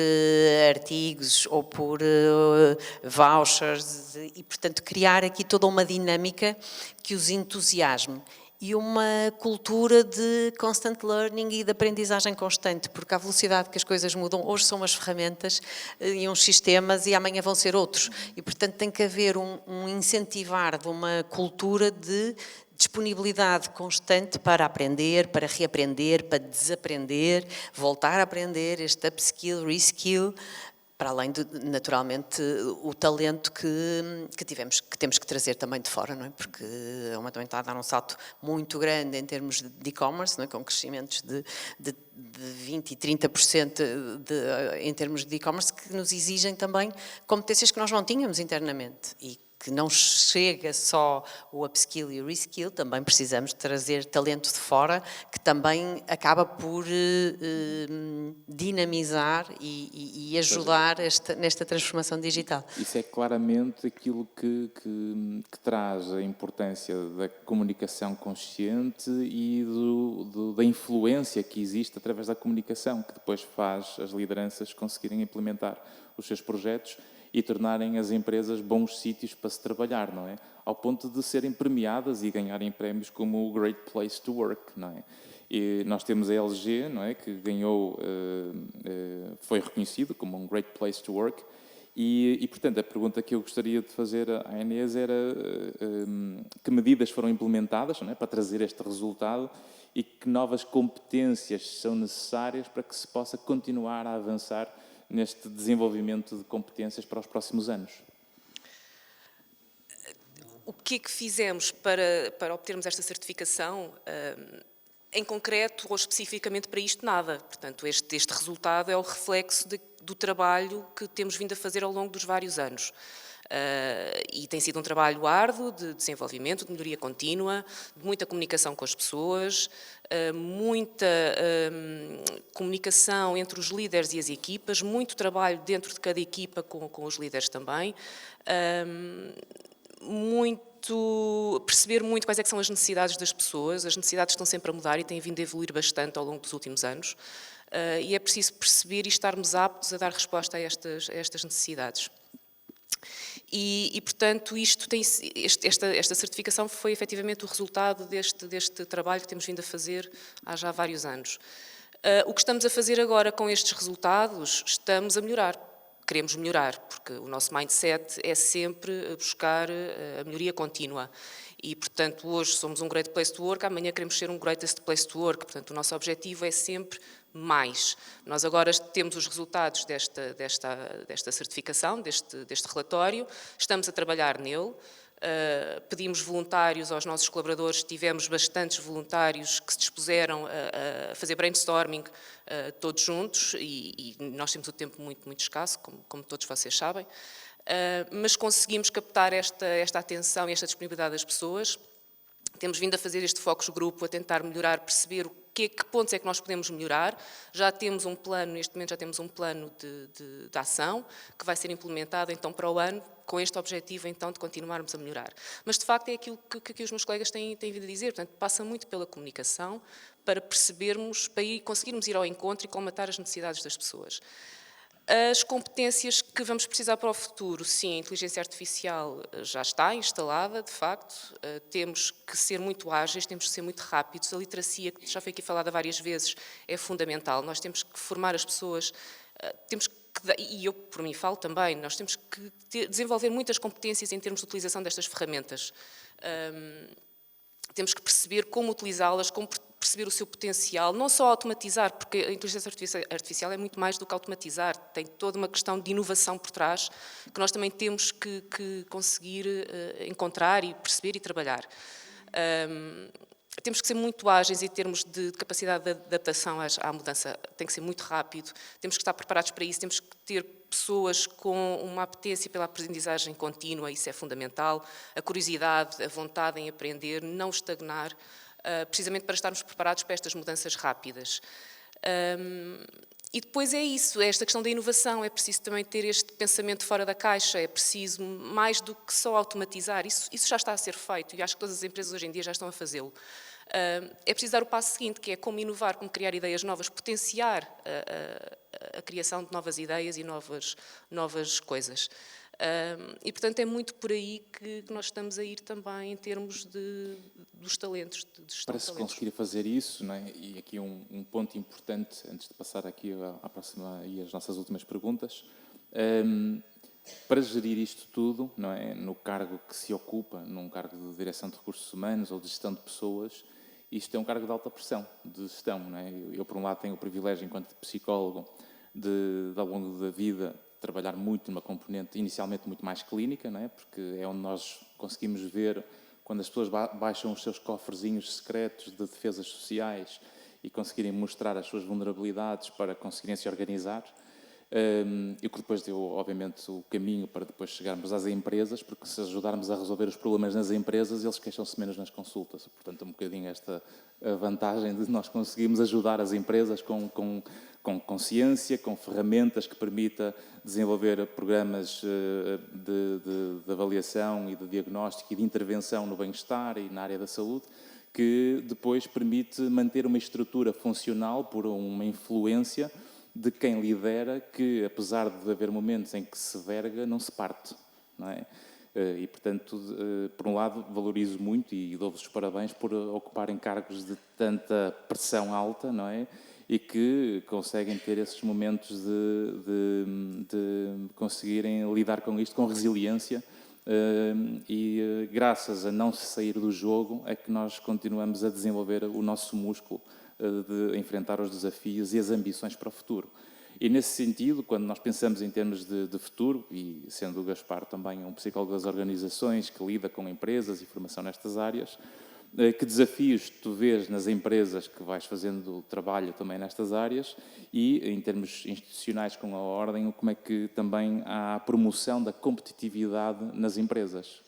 artigos ou por vouchers e, portanto, criar aqui toda uma dinâmica que os entusiasme e uma cultura de constant learning e de aprendizagem constante, porque à velocidade que as coisas mudam, hoje são umas ferramentas e uns sistemas e amanhã vão ser outros. E, portanto, tem que haver um incentivar de uma cultura de disponibilidade constante para aprender, para reaprender, para desaprender, voltar a aprender, este upskill, reskill, para além de, naturalmente, o talento que temos que trazer também de fora, não é? Porque a Uma também está a dar um salto muito grande em termos de e-commerce, não é? Com crescimentos de 20% e 30% em termos de e-commerce, que nos exigem também competências que nós não tínhamos internamente e que não chega só o upskill e o reskill, também precisamos trazer talento de fora, que também acaba por dinamizar e ajudar nesta transformação digital. Isso é claramente aquilo que traz a importância da comunicação consciente e da influência que existe através da comunicação, que depois faz as lideranças conseguirem implementar os seus projetos e tornarem as empresas bons sítios para se trabalhar, não é? Ao ponto de serem premiadas e ganharem prémios como o Great Place to Work, não é? E nós temos a LG, não é? Que ganhou, foi reconhecido como um Great Place to Work e, portanto, a pergunta que eu gostaria de fazer à Inês era que medidas foram implementadas, não é? Para trazer este resultado e que novas competências são necessárias para que se possa continuar a avançar neste desenvolvimento de competências para os próximos anos. O que é que fizemos para obtermos esta certificação? Em concreto ou especificamente para isto, nada. Portanto, este resultado é o reflexo do trabalho que temos vindo a fazer ao longo dos vários anos. E tem sido um trabalho árduo de desenvolvimento, de melhoria contínua, de muita comunicação com as pessoas, muita comunicação entre os líderes e as equipas, muito trabalho dentro de cada equipa com os líderes também, perceber muito quais é que são as necessidades das pessoas. As necessidades estão sempre a mudar e têm vindo a evoluir bastante ao longo dos últimos anos, e é preciso perceber e estarmos aptos a dar resposta a estas necessidades. E portanto, esta certificação foi efetivamente o resultado deste trabalho que temos vindo a fazer há já vários anos. O que estamos a fazer agora com estes resultados, estamos a melhorar. Queremos melhorar, porque o nosso mindset é sempre buscar a melhoria contínua. E, portanto, hoje somos um Great Place to Work, amanhã queremos ser um Greatest Place to Work. Portanto, o nosso objetivo é sempre mais. Nós agora temos os resultados desta certificação, deste relatório, estamos a trabalhar nele. Pedimos voluntários aos nossos colaboradores, tivemos bastantes voluntários que se dispuseram a fazer brainstorming todos juntos e nós temos o tempo muito, muito escasso, como todos vocês sabem, mas conseguimos captar esta atenção e esta disponibilidade das pessoas. Temos vindo a fazer este focus grupo, a tentar melhorar, perceber que pontos é que nós podemos melhorar. Já temos um plano, neste momento já temos um plano de ação que vai ser implementado então para o ano, com este objetivo então de continuarmos a melhorar. Mas de facto é aquilo que os meus colegas têm vindo a dizer, portanto passa muito pela comunicação para percebermos, para conseguirmos ir ao encontro e colmatar as necessidades das pessoas. As competências que vamos precisar para o futuro, sim, a inteligência artificial já está instalada, de facto, temos que ser muito ágeis, temos que ser muito rápidos, a literacia, que já foi aqui falada várias vezes, é fundamental, nós temos que formar as pessoas, e eu por mim falo também, nós temos que desenvolver muitas competências em termos de utilização destas ferramentas. Temos que perceber como utilizá-las, como perceber o seu potencial, não só automatizar, porque a inteligência artificial é muito mais do que automatizar, tem toda uma questão de inovação por trás, que nós também temos que conseguir encontrar e perceber e trabalhar. Temos que ser muito ágeis em termos de capacidade de adaptação à mudança, tem que ser muito rápido, temos que estar preparados para isso, temos que ter pessoas com uma apetência pela aprendizagem contínua, isso é fundamental, a curiosidade, a vontade em aprender, não estagnar, precisamente para estarmos preparados para estas mudanças rápidas. E depois é isso, é esta questão da inovação, é preciso também ter este pensamento fora da caixa, é preciso mais do que só automatizar, isso já está a ser feito e acho que todas as empresas hoje em dia já estão a fazê-lo. É preciso dar o passo seguinte, que é como inovar, como criar ideias novas, potenciar a criação de novas ideias e novas coisas. E, portanto, é muito por aí que nós estamos a ir também em termos dos talentos, de gestão Para de se talentos. conseguir fazer isso, não é? E aqui um ponto importante, antes de passar aqui à próxima e às nossas últimas perguntas, para gerir isto tudo, não é? No cargo que se ocupa, num cargo de direção de recursos humanos ou de gestão de pessoas, isto é um cargo de alta pressão, de gestão, não é? Eu, por um lado, tenho o privilégio, enquanto psicólogo, de ao longo da vida, trabalhar muito numa componente inicialmente muito mais clínica, não é? Porque é onde nós conseguimos ver quando as pessoas baixam os seus cofrezinhos secretos de defesas sociais e conseguirem mostrar as suas vulnerabilidades para conseguirem se organizar. E que depois deu, obviamente, o caminho para depois chegarmos às empresas, porque se ajudarmos a resolver os problemas nas empresas, eles queixam-se menos nas consultas. Portanto, um bocadinho esta vantagem de nós conseguirmos ajudar as empresas com consciência, com ferramentas que permita desenvolver programas de avaliação e de diagnóstico e de intervenção no bem-estar e na área da saúde, que depois permite manter uma estrutura funcional por uma influência de quem lidera, que apesar de haver momentos em que se verga, não se parte, não é? E, portanto, por um lado, valorizo muito e dou-vos os parabéns por ocuparem cargos de tanta pressão alta, não é? E que conseguem ter esses momentos de conseguirem lidar com isto com resiliência. E graças a não se sair do jogo é que nós continuamos a desenvolver o nosso músculo de enfrentar os desafios e as ambições para o futuro. E nesse sentido, quando nós pensamos em termos de futuro, e sendo o Gaspar também um psicólogo das organizações que lida com empresas e formação nestas áreas, que desafios tu vês nas empresas que vais fazendo trabalho também nestas áreas e, em termos institucionais com a Ordem, como é que também há a promoção da competitividade nas empresas?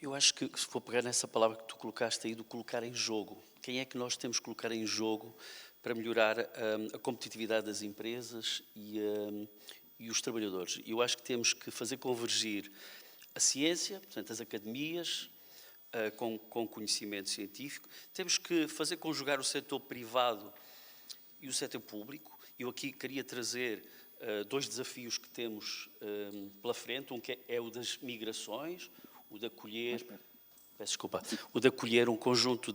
Eu acho que, se for pegar nessa palavra que tu colocaste aí, do colocar em jogo, quem é que nós temos que colocar em jogo para melhorar a competitividade das empresas e os trabalhadores? Eu acho que temos que fazer convergir a ciência, portanto, as academias, com conhecimento científico. Temos que fazer conjugar o setor privado e o setor público. Eu aqui queria trazer dois desafios que temos pela frente. Um que é o das migrações, o de acolher... Peço desculpa. O de acolher um conjunto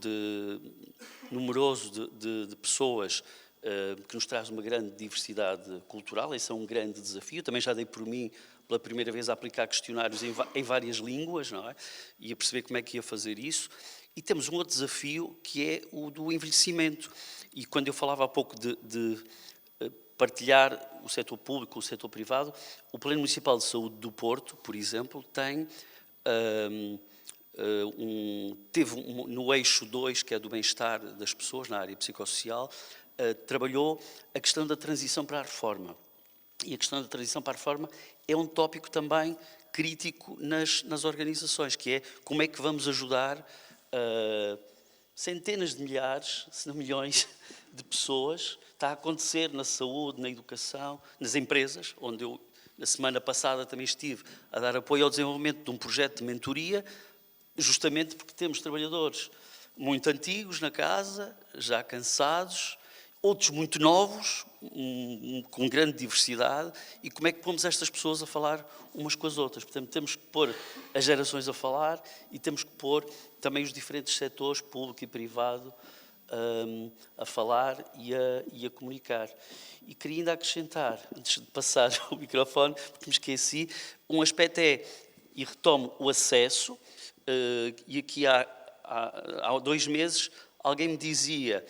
numeroso de pessoas que nos traz uma grande diversidade cultural. Esse é um grande desafio. Também já dei por mim, pela primeira vez, a aplicar questionários em várias línguas, não é? E a perceber como é que ia fazer isso. E temos um outro desafio, que é o do envelhecimento. E quando eu falava há pouco de partilhar o setor público, o setor privado, o Plano Municipal de Saúde do Porto, por exemplo, tem... no eixo 2, que é do bem-estar das pessoas, na área psicossocial, trabalhou a questão da transição para a reforma. E a questão da transição para a reforma é um tópico também crítico nas organizações, que é como é que vamos ajudar centenas de milhares, se não milhões, de pessoas. Está a acontecer na saúde, na educação, nas empresas, onde eu, na semana passada, também estive a dar apoio ao desenvolvimento de um projeto de mentoria, justamente porque temos trabalhadores muito antigos na casa, já cansados, outros muito novos, com grande diversidade, e como é que pomos estas pessoas a falar umas com as outras? Portanto, temos que pôr as gerações a falar e temos que pôr também os diferentes setores, público e privado, a falar e a comunicar. E queria ainda acrescentar, antes de passar o microfone, porque me esqueci, um aspecto e retomo o acesso. E aqui há 2 meses alguém me dizia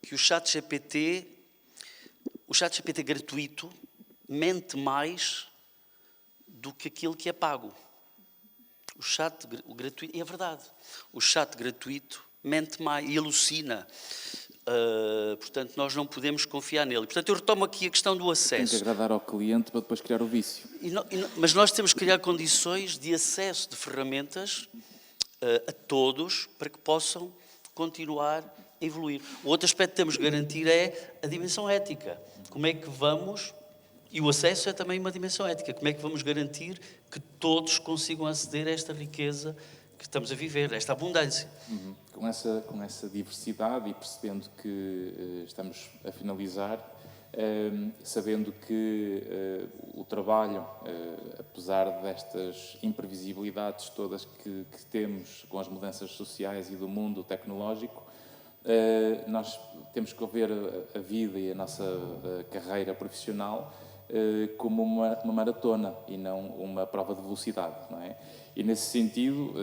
que o chat GPT gratuito mente mais do que aquilo que é pago. O gratuito, é verdade, o chat gratuito mente mais e alucina. Portanto, nós não podemos confiar nele. Portanto, eu retomo aqui a questão do acesso. Tem que agradar ao cliente para depois criar o vício. Mas nós temos que criar condições de acesso de ferramentas a todos para que possam continuar a evoluir. O outro aspecto que temos que garantir é a dimensão ética. Como é que vamos... E o acesso é também uma dimensão ética. Como é que vamos garantir que todos consigam aceder a esta riqueza que estamos a viver, a esta abundância? Com essa diversidade e percebendo que estamos a finalizar, sabendo que o trabalho, apesar destas imprevisibilidades todas que temos com as mudanças sociais e do mundo tecnológico, nós temos que ver a vida e a nossa carreira profissional como uma maratona e não uma prova de velocidade, não é? E nesse sentido,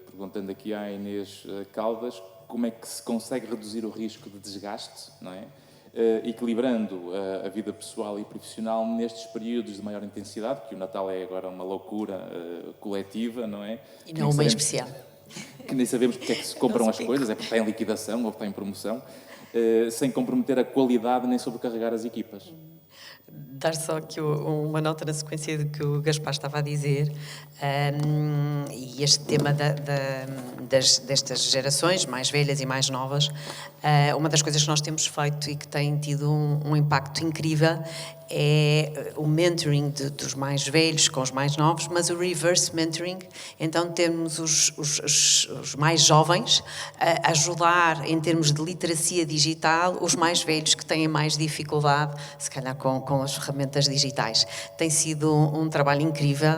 perguntando aqui à Inês Caldas, como é que se consegue reduzir o risco de desgaste, não é? Equilibrando a vida pessoal e profissional nestes períodos de maior intensidade, que o Natal é agora uma loucura coletiva, não é? E não uma especial. Que nem sabemos porque é que se compram as coisas, é porque está em liquidação ou está em promoção, sem comprometer a qualidade nem sobrecarregar as equipas. Dar só aqui uma nota na sequência do que o Gaspar estava a dizer, e este tema destas gerações mais velhas e mais novas, uma das coisas que nós temos feito e que tem tido um impacto incrível é o mentoring dos mais velhos com os mais novos, mas o reverse mentoring. Então temos os mais jovens a ajudar em termos de literacia digital os mais velhos que têm mais dificuldade, se calhar com as ferramentas digitais. Tem sido um trabalho incrível,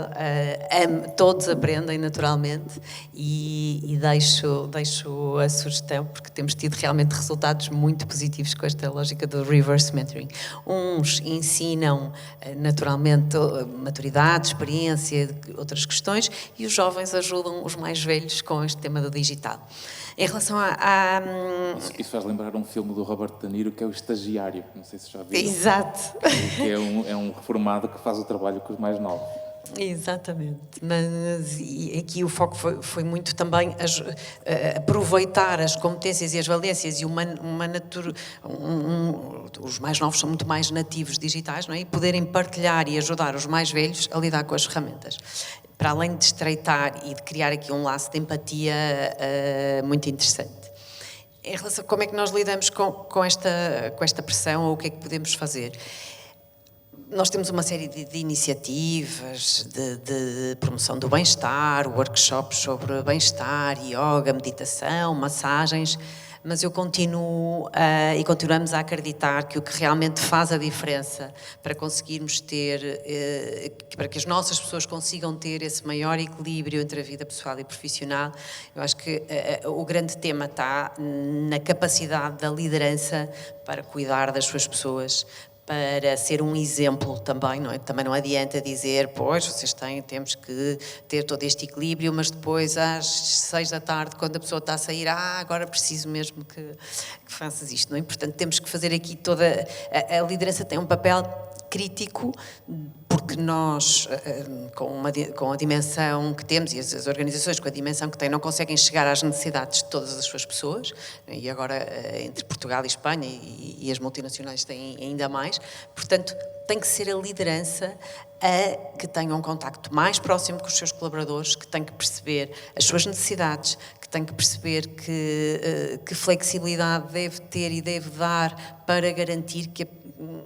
todos aprendem naturalmente e deixo a sugestão, porque temos tido realmente resultados muito positivos com esta lógica do reverse mentoring. Uns ensinam naturalmente maturidade, experiência, outras questões, e os jovens ajudam os mais velhos com este tema do digital. Em relação Isso faz lembrar um filme do Robert De Niro, que é O Estagiário, não sei se já viram. Exato. Que é um reformado que faz o trabalho com os mais novos. Exatamente, mas aqui o foco foi muito também aproveitar as competências e as valências e os mais novos são muito mais nativos digitais, não é? E poderem partilhar e ajudar os mais velhos a lidar com as ferramentas. Para além de estreitar e de criar aqui um laço de empatia muito interessante. Em relação a como é que nós lidamos com esta pressão ou o que é que podemos fazer? Nós temos uma série de iniciativas de promoção do bem-estar, workshops sobre bem-estar, yoga, meditação, massagens, mas eu continuo e continuamos a acreditar que o que realmente faz a diferença para conseguirmos para que as nossas pessoas consigam ter esse maior equilíbrio entre a vida pessoal e profissional, eu acho que o grande tema está na capacidade da liderança para cuidar das suas pessoas, para ser um exemplo também, não é? Também não adianta dizer, pois, temos que ter todo este equilíbrio, mas depois às 6 da tarde, quando a pessoa está a sair, agora preciso mesmo que faças isto, não é? Portanto, temos que fazer aqui toda... A liderança tem um papel crítico, porque nós, com a dimensão que temos, e as organizações com a dimensão que têm, não conseguem chegar às necessidades de todas as suas pessoas, e agora entre Portugal e Espanha, e as multinacionais têm ainda mais, portanto, tem que ser a liderança que tenha um contacto mais próximo com os seus colaboradores, que tem que perceber as suas necessidades, que tem que perceber que flexibilidade deve ter e deve dar para garantir que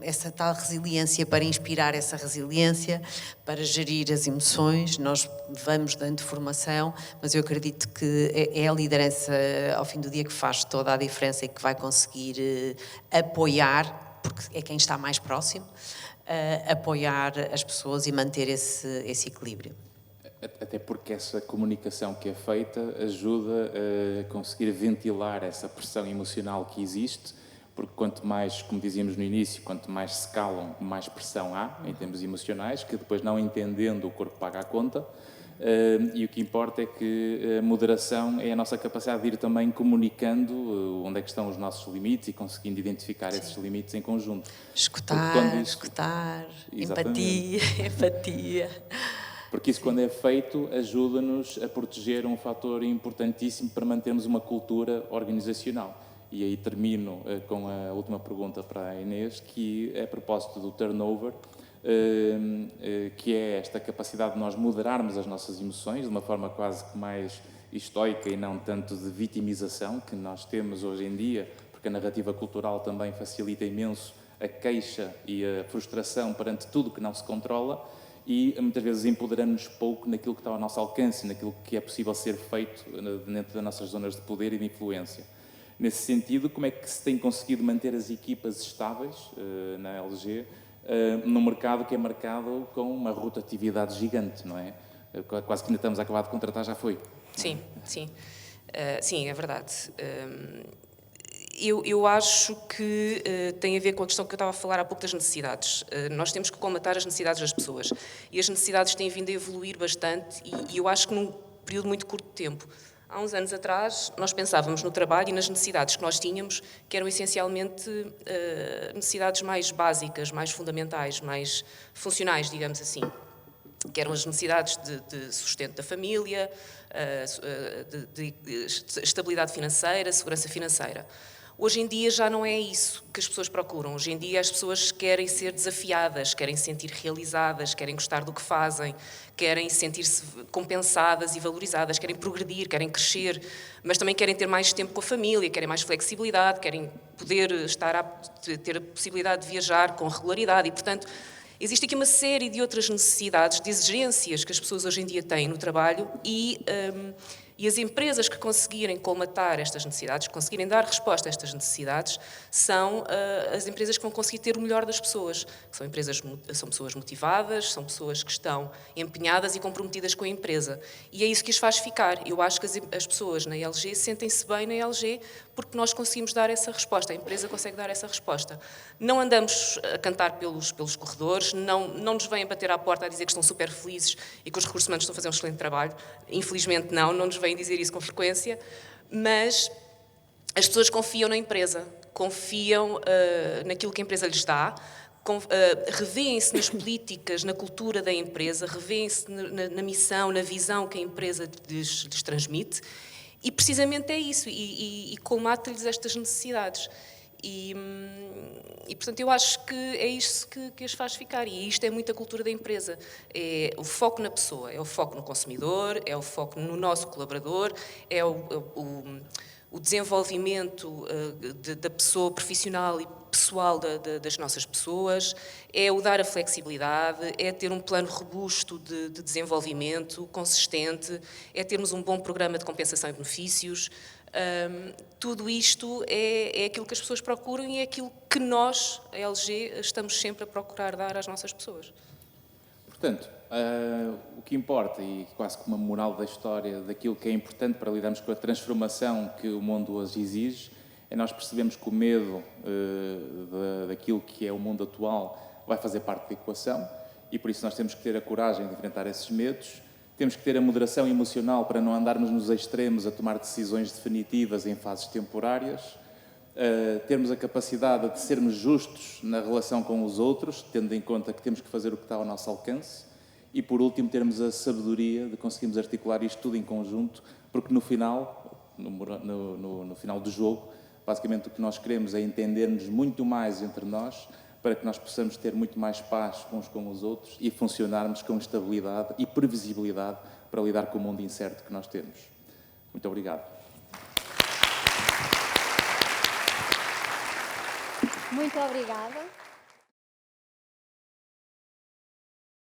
essa tal resiliência, para inspirar essa resiliência, para gerir as emoções. Nós vamos dando formação, mas eu acredito que é a liderança ao fim do dia que faz toda a diferença e que vai conseguir apoiar, porque é quem está mais próximo, apoiar as pessoas e manter esse equilíbrio. Até porque essa comunicação que é feita ajuda a conseguir ventilar essa pressão emocional que existe, porque quanto mais, como dizíamos no início, quanto mais se calam, mais pressão há em termos emocionais, que depois, não entendendo, o corpo paga a conta. E o que importa é que a moderação é a nossa capacidade de ir também comunicando onde é que estão os nossos limites e conseguindo identificar esses limites em conjunto. Escutar, empatia. Porque isso, quando é feito, ajuda-nos a proteger um fator importantíssimo para mantermos uma cultura organizacional. E aí termino com a última pergunta para a Inês, que é a propósito do turnover, que é esta capacidade de nós moderarmos as nossas emoções de uma forma quase que mais estoica e não tanto de vitimização que nós temos hoje em dia, porque a narrativa cultural também facilita imenso a queixa e a frustração perante tudo que não se controla, e muitas vezes empoderamos-nos pouco naquilo que está ao nosso alcance, naquilo que é possível ser feito dentro das nossas zonas de poder e de influência. Nesse sentido, como é que se tem conseguido manter as equipas estáveis na LG num mercado que é marcado com uma rotatividade gigante, não é? Quase que ainda estamos a acabar de contratar, já foi. Sim, sim. Sim, é verdade. Eu acho que tem a ver com a questão que eu estava a falar há pouco das necessidades. Nós temos que colmatar as necessidades das pessoas. E as necessidades têm vindo a evoluir bastante e eu acho que num período muito curto de tempo. Há uns anos atrás, nós pensávamos no trabalho e nas necessidades que nós tínhamos, que eram essencialmente necessidades mais básicas, mais fundamentais, mais funcionais, digamos assim, que eram as necessidades de sustento da família, de estabilidade financeira, segurança financeira. Hoje em dia já não é isso que as pessoas procuram. Hoje em dia as pessoas querem ser desafiadas, querem se sentir realizadas, querem gostar do que fazem, querem sentir-se compensadas e valorizadas, querem progredir, querem crescer, mas também querem ter mais tempo com a família, querem mais flexibilidade, querem poder ter a possibilidade de viajar com regularidade e, portanto, existe aqui uma série de outras necessidades, de exigências que as pessoas hoje em dia têm no trabalho e as empresas que conseguirem colmatar estas necessidades, que conseguirem dar resposta a estas necessidades, são as empresas que vão conseguir ter o melhor das pessoas. São pessoas motivadas, são pessoas que estão empenhadas e comprometidas com a empresa. E é isso que as faz ficar. Eu acho que as pessoas na LG sentem-se bem na LG porque nós conseguimos dar essa resposta, a empresa consegue dar essa resposta. Não andamos a cantar pelos corredores, não nos vêm bater à porta a dizer que estão super felizes e que os recursos humanos estão a fazer um excelente trabalho. Infelizmente não nos vêm dizer isso com frequência, mas as pessoas confiam na empresa, confiam naquilo que a empresa lhes dá, revêem-se nas políticas, na cultura da empresa, revêem-se na missão, na visão que a empresa lhes transmite, e precisamente é isso, e colmata-lhes estas necessidades. E, portanto, eu acho que é isso que as faz ficar. E isto é muito a cultura da empresa. É o foco na pessoa, é o foco no consumidor, é o foco no nosso colaborador, é o desenvolvimento da pessoa profissional e pessoal das nossas pessoas, é o dar a flexibilidade, é ter um plano robusto de desenvolvimento, consistente, é termos um bom programa de compensação e benefícios. Tudo isto é aquilo que as pessoas procuram e é aquilo que nós, a LG, estamos sempre a procurar dar às nossas pessoas. Portanto, o que importa, e quase como uma moral da história, daquilo que é importante para lidarmos com a transformação que o mundo hoje exige, é nós percebemos que o medo daquilo que é o mundo atual vai fazer parte da equação e por isso nós temos que ter a coragem de enfrentar esses medos. Temos que ter a moderação emocional para não andarmos nos extremos a tomar decisões definitivas em fases temporárias, termos a capacidade de sermos justos na relação com os outros, tendo em conta que temos que fazer o que está ao nosso alcance, e por último termos a sabedoria de conseguirmos articular isto tudo em conjunto, porque no final, no final do jogo, basicamente o que nós queremos é entender-nos muito mais entre nós, para que nós possamos ter muito mais paz uns com os outros e funcionarmos com estabilidade e previsibilidade para lidar com o mundo incerto que nós temos. Muito obrigado. Muito obrigada.